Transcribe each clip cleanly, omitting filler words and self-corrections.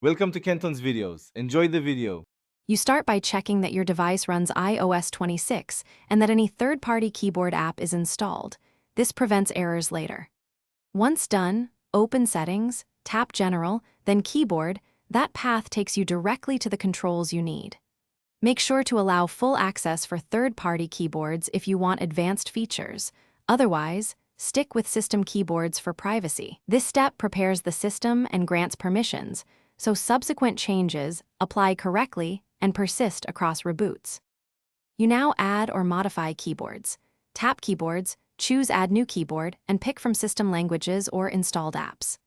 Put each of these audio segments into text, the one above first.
Welcome to Kenton's videos. Enjoy the video. You start by checking that your device runs iOS 26 and that any third-party keyboard app is installed. This prevents errors later. Once done, open Settings, tap General, then Keyboard. That path takes you directly to the controls you need. Make sure to allow full access for third-party keyboards if you want advanced features. Otherwise, stick with system keyboards for privacy. This step prepares the system and grants permissions, so subsequent changes apply correctly and persist across reboots. You now add or modify keyboards. Tap Keyboards, choose Add New Keyboard, and pick from system languages or installed apps.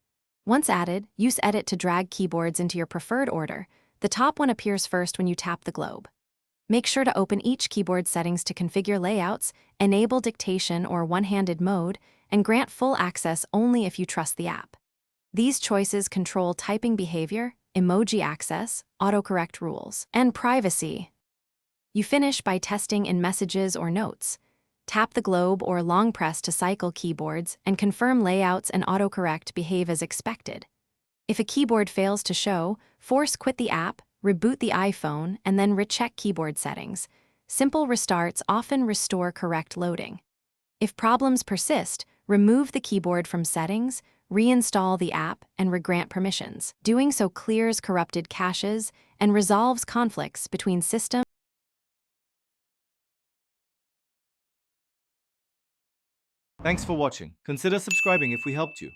Once added, use Edit to drag keyboards into your preferred order. The top one appears first when you tap the globe. Make sure to open each keyboard settings to configure layouts, enable dictation or one-handed mode, and grant full access only if you trust the app. These choices control typing behavior, emoji access, autocorrect rules, and privacy. You finish by testing in Messages or Notes. Tap the globe or long press to cycle keyboards and confirm layouts and autocorrect behave as expected. If a keyboard fails to show, force quit the app, reboot the iPhone, and then recheck keyboard settings. Simple restarts often restore correct loading. If problems persist, remove the keyboard from settings, reinstall the app, and regrant permissions. Doing so clears corrupted caches and resolves conflicts between systems. Thanks for watching. Consider subscribing if we helped you.